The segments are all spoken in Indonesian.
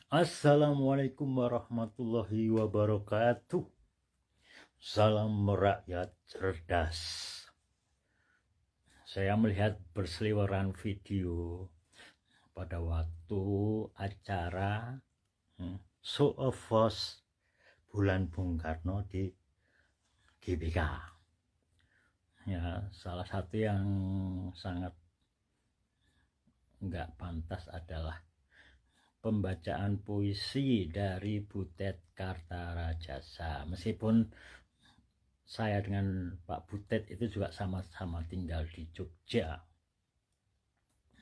Assalamualaikum warahmatullahi wabarakatuh. Salam rakyat cerdas. Saya melihat berseliweran video pada waktu acara Show of Force bulan Bung Karno di GBK. Ya, salah satu yang sangat nggak pantas adalah pembacaan puisi dari Butet Kartarajasa. Meskipun saya dengan Pak Butet itu juga sama-sama tinggal di Jogja,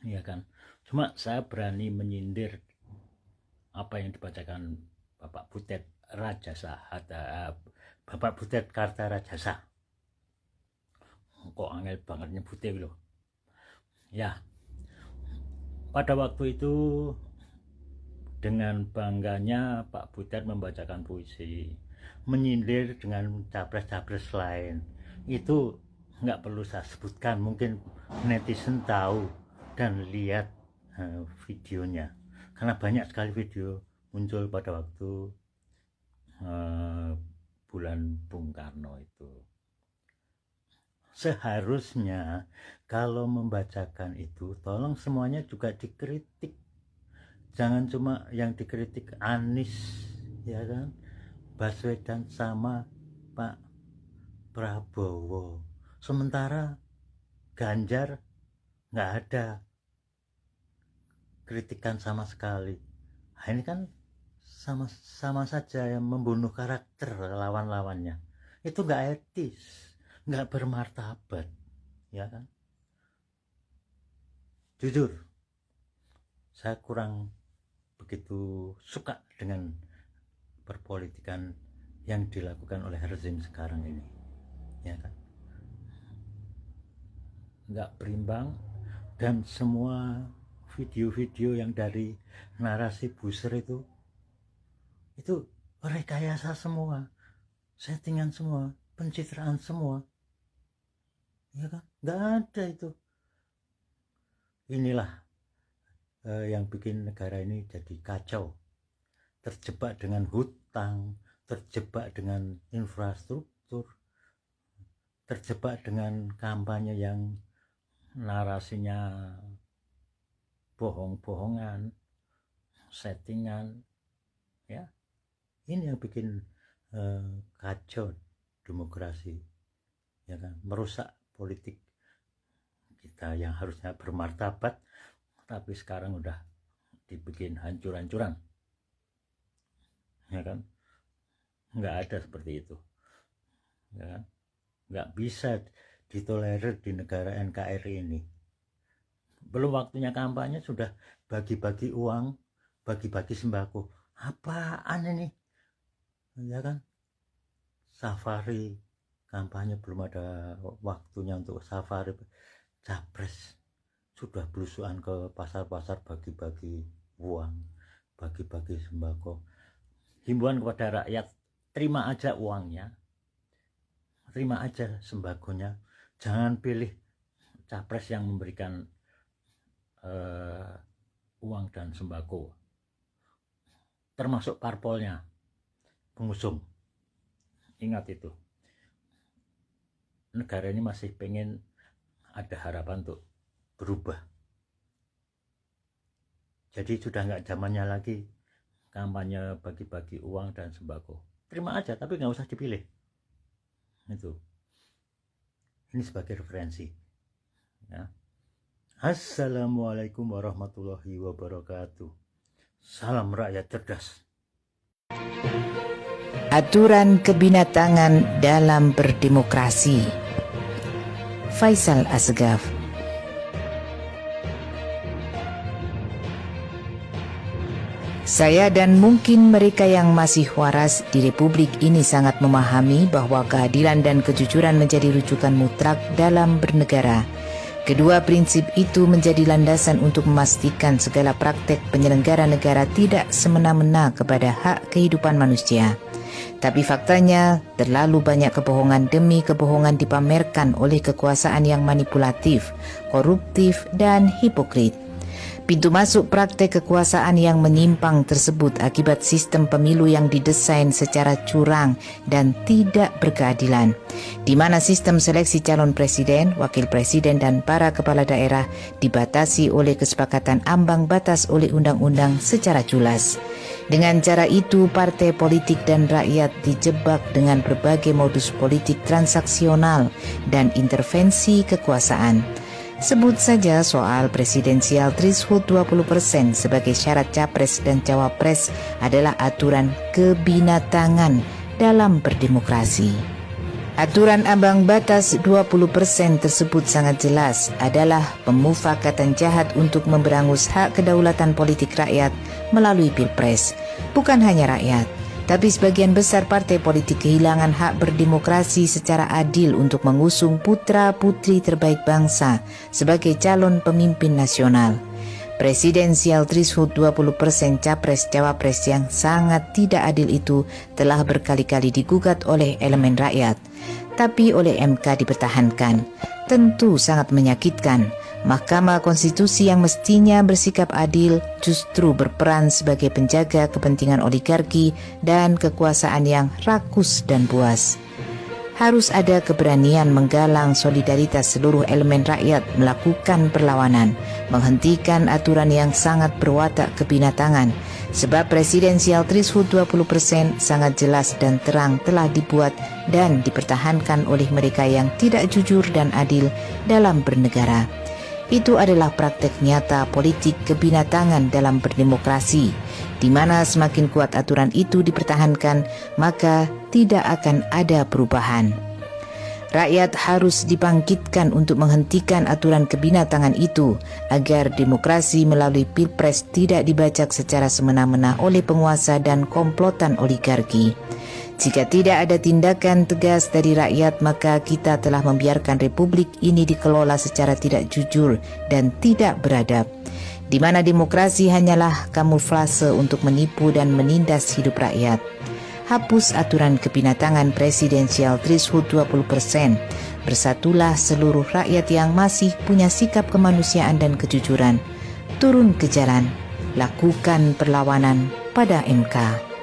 ya kan. Cuma saya berani menyindir apa yang dibacakan Bapak Butet Rajasa, Bapak Butet Kartarajasa. Kok angel banget nyebutnya loh. Ya, pada waktu itu dengan bangganya Pak Butet membacakan puisi, menyindir dengan capres-capres lain. Itu nggak perlu saya sebutkan, mungkin netizen tahu dan lihat videonya, karena banyak sekali video muncul pada waktu bulan Bung Karno itu. Seharusnya kalau membacakan itu tolong semuanya juga dikritik. Jangan cuma yang dikritik Anies, ya kan, Baswedan sama Pak Prabowo. Sementara Ganjar nggak ada kritikan sama sekali. Nah, ini kan sama saja yang membunuh karakter lawan-lawannya. Itu nggak etis, nggak bermartabat, ya kan. Jujur, saya kurang begitu suka dengan perpolitikan yang dilakukan oleh rezim sekarang ini, ya kan. Nggak berimbang, dan semua video-video yang dari narasi buzzer itu rekayasa semua, settingan semua, pencitraan semua, ya kan. Nggak ada itu. Inilah yang bikin negara ini jadi kacau, terjebak dengan hutang, terjebak dengan infrastruktur, terjebak dengan kampanye yang narasinya bohong-bohongan, settingan, ya. Ini yang bikin kacau demokrasi, ya kan, merusak politik kita yang harusnya bermartabat, tapi sekarang udah dibikin hancur-hancuran, ya kan. Nggak ada seperti itu, ya kan. Nggak bisa ditolerir di negara NKRI ini. Belum waktunya kampanye sudah bagi-bagi uang, bagi-bagi sembako. Apaan ini, ya kan. Safari kampanye, belum ada waktunya untuk safari. Capres sudah belusuan ke pasar-pasar, bagi-bagi uang, bagi-bagi sembako. Himbauan kepada rakyat, terima aja uangnya, terima aja sembakonya. Jangan pilih capres yang memberikan uang dan sembako, termasuk parpolnya, pengusung. Ingat itu, negara ini masih pengen ada harapan untuk berubah. Jadi sudah nggak zamannya lagi kampanye bagi-bagi uang dan sembako. Terima aja, tapi nggak usah dipilih. Itu, ini sebagai referensi, ya. Assalamualaikum warahmatullahi wabarakatuh. Salam rakyat cerdas. Aturan kebinatangan dalam berdemokrasi. Faisal Asgaf. Saya dan mungkin mereka yang masih waras di Republik ini sangat memahami bahwa keadilan dan kejujuran menjadi rujukan mutlak dalam bernegara. Kedua prinsip itu menjadi landasan untuk memastikan segala praktek penyelenggara negara tidak semena-mena kepada hak kehidupan manusia. Tapi faktanya, terlalu banyak kebohongan demi kebohongan dipamerkan oleh kekuasaan yang manipulatif, koruptif, dan hipokrit. Pintu masuk praktek kekuasaan yang menyimpang tersebut akibat sistem pemilu yang didesain secara curang dan tidak berkeadilan, di mana sistem seleksi calon presiden, wakil presiden, dan para kepala daerah dibatasi oleh kesepakatan ambang batas oleh undang-undang secara jelas. Dengan cara itu, partai politik dan rakyat dijebak dengan berbagai modus politik transaksional dan intervensi kekuasaan. Sebut saja soal presidensial threshold 20% sebagai syarat capres dan cawapres adalah aturan kebinatangan dalam berdemokrasi. Aturan ambang batas 20% tersebut sangat jelas adalah pemufakatan jahat untuk memberangus hak kedaulatan politik rakyat melalui pilpres. Bukan hanya rakyat, tapi sebagian besar partai politik kehilangan hak berdemokrasi secara adil untuk mengusung putra-putri terbaik bangsa sebagai calon pemimpin nasional. Presidensial threshold 20% capres-cawapres yang sangat tidak adil itu telah berkali-kali digugat oleh elemen rakyat, tapi oleh MK dipertahankan. Tentu sangat menyakitkan. Mahkamah Konstitusi yang mestinya bersikap adil justru berperan sebagai penjaga kepentingan oligarki dan kekuasaan yang rakus dan buas. Harus ada keberanian menggalang solidaritas seluruh elemen rakyat melakukan perlawanan, menghentikan aturan yang sangat berwatak kebinatangan, sebab presidensial threshold 20% sangat jelas dan terang telah dibuat dan dipertahankan oleh mereka yang tidak jujur dan adil dalam bernegara. Itu adalah praktek nyata politik kebinatangan dalam berdemokrasi, di mana semakin kuat aturan itu dipertahankan, maka tidak akan ada perubahan. Rakyat harus dibangkitkan untuk menghentikan aturan kebinatangan itu, agar demokrasi melalui pilpres tidak dibajak secara semena-mena oleh penguasa dan komplotan oligarki. Jika tidak ada tindakan tegas dari rakyat, maka kita telah membiarkan republik ini dikelola secara tidak jujur dan tidak beradab, di mana demokrasi hanyalah kamuflase untuk menipu dan menindas hidup rakyat. Hapus aturan kebinatangan presidensial threshold 20%. Bersatulah seluruh rakyat yang masih punya sikap kemanusiaan dan kejujuran. Turun ke jalan, lakukan perlawanan pada MK.